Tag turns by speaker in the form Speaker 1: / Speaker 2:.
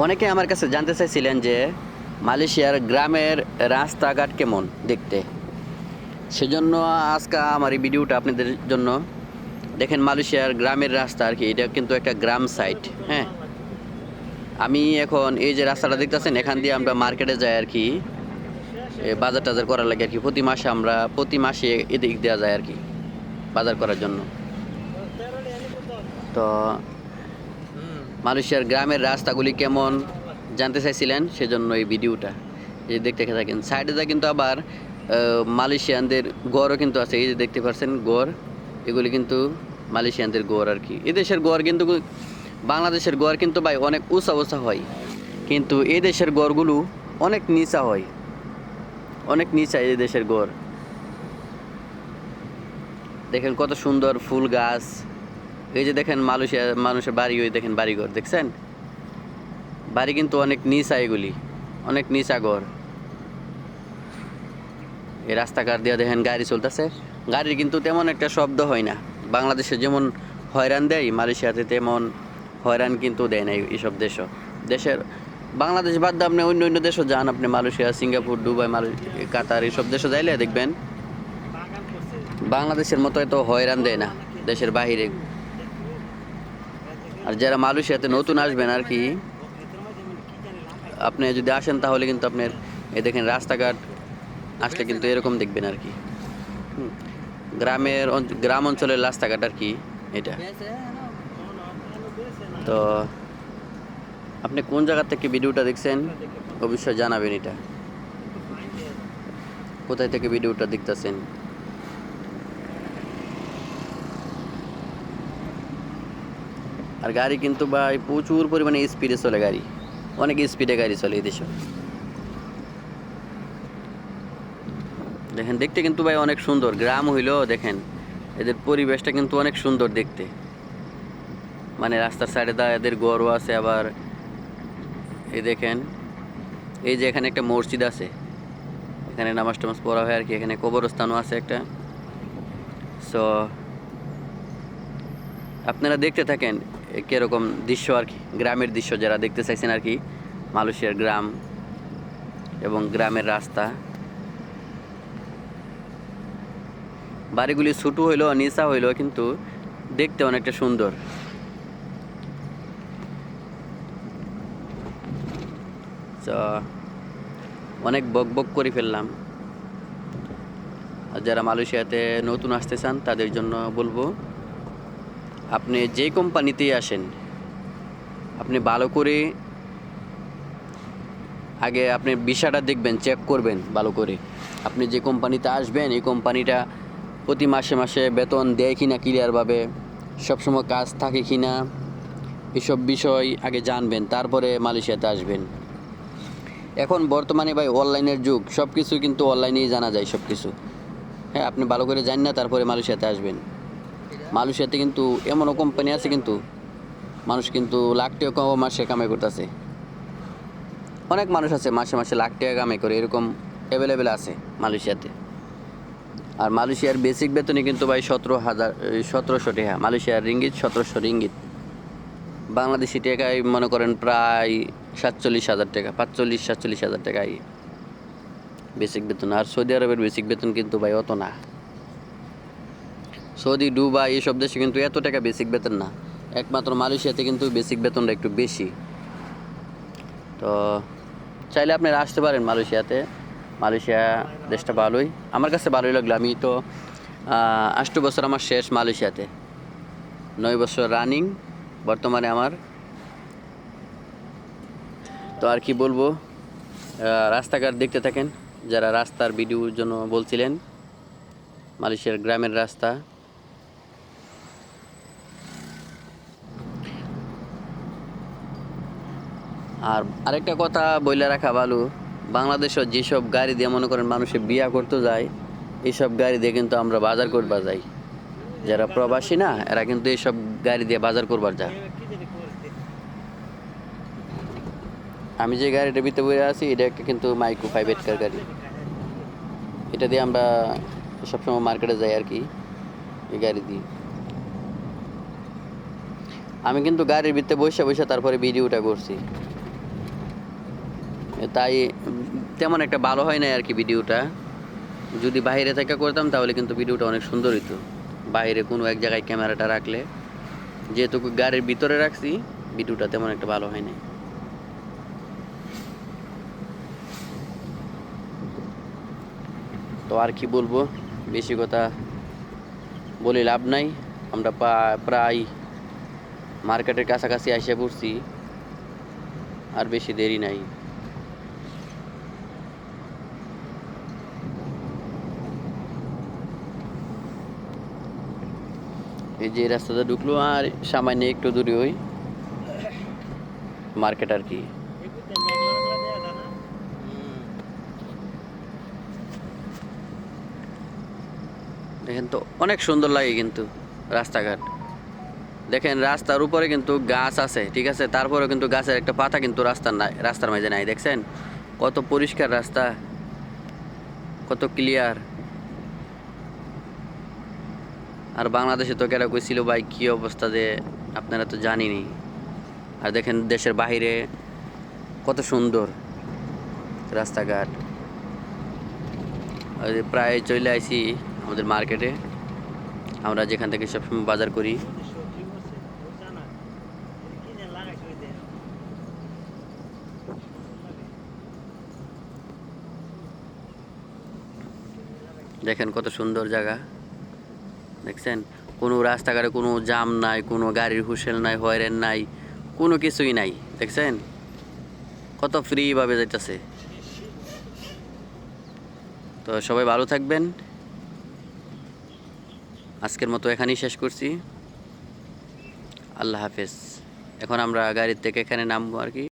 Speaker 1: অনেকে আমার কাছে জানতে চাইছিলেন যে মালয়েশিয়ার গ্রামের রাস্তাঘাট কেমন দেখতে। সেজন্য আজকে আমার এই ভিডিওটা আপনাদের জন্য। দেখেন মালয়েশিয়ার গ্রামের রাস্তা আর কি, এটা কিন্তু একটা গ্রাম সাইট। হ্যাঁ, আমি এখন এই যে রাস্তাটা দেখতেছেন, এখান দিয়ে আমরা মার্কেটে যাই আর কি, বাজার টাজার করার লাগে আর কি। প্রতি মাসে এদিক দেওয়া যায় আর কি বাজার করার জন্য। তো মালয়েশিয়ার গ্রামের রাস্তাগুলি কেমন জানতে চাইছিলেন, সেজন্য এই ভিডিওটা এই দেখতে থাকেন। সাইডে যা কিন্তু আবার মালয়েশিয়ানদের গড়ও কিন্তু আছে, এই যে দেখতে পাচ্ছেন গড়, এগুলি কিন্তু মালয়েশিয়ানদের গড় আর কি। এদেশের গড় কিন্তু বাংলাদেশের গড় কিন্তু ভাই অনেক উঁচা উঁচা হয়, কিন্তু এই দেশের গড়গুলো অনেক নিচা হয়, অনেক নিচা এই দেশের গড়। দেখেন কত সুন্দর ফুল গাছ। এই যে দেখেন মালয়েশিয়া মানুষের বাড়ি, ওই দেখেন বাড়িঘর দেখছেন, বাড়ি কিন্তু অনেক নিচা, এগুলি অনেক নিচা ঘর। এই রাস্তাঘাট দিয়ে দেখেন গাড়ি চলতেছে, গাড়ির কিন্তু তেমন একটা শব্দ হয় না। বাংলাদেশে যেমন হয়রান দেয়, মালয়েশিয়াতে তেমন হয়রান কিন্তু দেয় না এইসব দেশের। বাংলাদেশ বাদ দিয়ে আপনি অন্য অন্য দেশও যান, আপনি মালয়েশিয়া, সিঙ্গাপুর, দুবাই, কাতার, এইসব দেশে যাইলে দেখবেন বাংলাদেশের মতো এত হয়রান দেয় না দেশের বাহিরে। আর যারা মালয়েশিয়াতে নতুন আসবেন আর কি, আপনি যদি আসেন তাহলে কিন্তু আপনার এই দেখেন রাস্তাঘাট আসলে কিন্তু এরকম দেখবেন আর কি। গ্রাম অঞ্চলের রাস্তাঘাট আর কি এটা। তো আপনি কোন জায়গা থেকে ভিডিওটা দেখছেন অবশ্যই জানাবেন, এটা কোথায় থেকে ভিডিওটা দেখতেছেন। আর গাড়ি কিন্তু ভাই প্রচুর পরিমাণে স্পিডে চলে, গাড়ি অনেক স্পিডে গাড়ি চলে এই দেশে। দেখেন দেখতে কিন্তু ভাই অনেক সুন্দর, গ্রাম হইলেও দেখেন এদের পরিবেশটা কিন্তু অনেক সুন্দর দেখতে। মানে রাস্তার সাইডে দা এদের গড়ও আছে। আবার এই দেখেন, এই যে এখানে একটা মসজিদ আছে, এখানে নামাজ টামাজ পড়া হয় আর কি। এখানে কবরস্থানও আছে একটা। সো আপনারা দেখতে থাকেন কীরকম দৃশ্য আর কি, গ্রামের দৃশ্য যারা দেখতে চাইছেন আর কি, মালয়েশিয়ার গ্রাম এবং গ্রামের রাস্তা। বাড়িগুলি ছোটো হইলেও নিচা হইলেও কিন্তু দেখতে অনেকটা সুন্দর। তো অনেক বক বক করে ফেললাম। আর যারা মালয়েশিয়াতে নতুন আসতে চান তাদের জন্য বলবো, আপনি যে কোম্পানিতেই আসেন, আপনি ভালো করে আগে আপনি ভিসাটা দেখবেন, চেক করবেন ভালো করে। আপনি যে কোম্পানিতে আসবেন এই কোম্পানিটা প্রতি মাসে মাসে বেতন দেয় কি না ক্লিয়ারভাবে, সবসময় কাজ থাকে কি না, এসব বিষয় আগে জানবেন, তারপরে মালয়েশিয়াতে আসবেন। এখন বর্তমানে ভাই অনলাইনের যুগ, সব কিছু কিন্তু অনলাইনেই জানা যায় সব কিছু। হ্যাঁ, আপনি ভালো করে জানেন না তারপরে মালয়েশিয়াতে আসবেন। মালয়েশিয়াতে কিন্তু এমনও কোম্পানি আছে কিন্তু মানুষ কিন্তু লাখ টাকা মাসে কামাই করতেছে। অনেক মানুষ আছে মাসে মাসে লাখ টাকা কামাই করে, এরকম অ্যাভেলেবেল আছে মালয়েশিয়াতে। আর মালয়েশিয়ার বেসিক বেতনে কিন্তু ভাই 17শো টাকা, মালয়েশিয়ার রিঙ্গিত 17শো রিঙ্গিত। বাংলাদেশি টাকায় মনে করেন প্রায় 47,000 টাকা, 45-47,000 টাকায় বেসিক বেতন। আর সৌদি আরবের বেসিক বেতন কিন্তু ভাই অত না। সৌদি, দুবাই এইসব দেশে কিন্তু এত টাকা বেসিক বেতন না, একমাত্র মালয়েশিয়াতে কিন্তু বেসিক বেতনটা একটু বেশি। তো চাইলে আপনারা আসতে পারেন মালয়েশিয়াতে। মালয়েশিয়া দেশটা ভালোই, আমার কাছে ভালোই লাগলো। আমি তো 8 বছর আমার শেষ মালয়েশিয়াতে, 9 বছর রানিং বর্তমানে আমার। তো আর কি বলবো, রাস্তাঘাট দেখতে থাকেন। যারা রাস্তার ভিডিওর জন্য বলছিলেন, মালয়েশিয়ার গ্রামের রাস্তা। আর আরেকটা কথা বইলে রাখা ভালো, বাংলাদেশের যেসব গাড়ি দিয়ে মনে করেন মানুষে বিয়া করতে যায়, এইসব গাড়ি দিয়ে কিন্তু আমরা বাজার করবার যাই। যারা প্রবাসী না, এরা কিন্তু এইসব গাড়ি দিয়ে বাজার করবার যায়। আমি যে গাড়িটা ভিতরে বসে আছি, এটা একটা কিন্তু মাইক্রো 5 গাড়ি। এটা দিয়ে আমরা সবসময় মার্কেটে যাই আর কি, এই গাড়ি দিয়ে। আমি কিন্তু গাড়ির ভিতরে বসে বসে তারপরে ভিডিওটা করছি। তাই তেমন একটা ভালো হয় না আর কি ভিডিওটা। যদি বাইরে থেকে করতাম তাহলে কিন্তু ভিডিওটা অনেক সুন্দর হতো। বাইরে কোনো এক জায়গায় ক্যামেরাটা রাখলে, যেহেতু গাড়ির ভিতরে রাখছি, ভিডিওটা তেমন একটা ভালো হয় না। তো আর কি বলবো, বেশি কথা বলে লাভ নাই। আমরা প্রায় মার্কেটের কাছাকাছি এসে পড়ছি, আর বেশি দেরি নাই। এই যে রাস্তাটা ঢুকলো, আর সামান্য একটু দূরে ওই মার্কেট আর কি। দেখেন তো অনেক সুন্দর লাগে কিন্তু রাস্তাঘাট। দেখেন রাস্তার উপরে কিন্তু গাছ আছে, ঠিক আছে, তারপরেও কিন্তু গাছের একটা পাতা কিন্তু রাস্তার মাঝে নাই। দেখছেন কত পরিষ্কার রাস্তা, কত ক্লিয়ার। আর বাংলাদেশে তো কেরা কইছিল ভাই কি অবস্থা, যে আপনারা তো জানেনই। আর দেখেন দেশের বাইরে কত সুন্দর রাস্তাঘাট। প্রায় চলে আইছি আমাদের মার্কেটে, আমরা যেখান থেকে সবসময় বাজার করি। দেখেন কত সুন্দর জায়গা, দেখছেন কোনো রাস্তাঘাটে কোনো জাম নাই, কোনো গাড়ির হুসেল নাই, হয়রান নাই, কোনো কিছুই নাই। দেখছেন কত ফ্রিভাবে যাইতেছে। তো সবাই ভালো থাকবেন, আজকের মতো এখানেই শেষ করছি। আল্লাহ হাফেজ। এখন আমরা গাড়ির থেকে এখানে নামবো আর কি।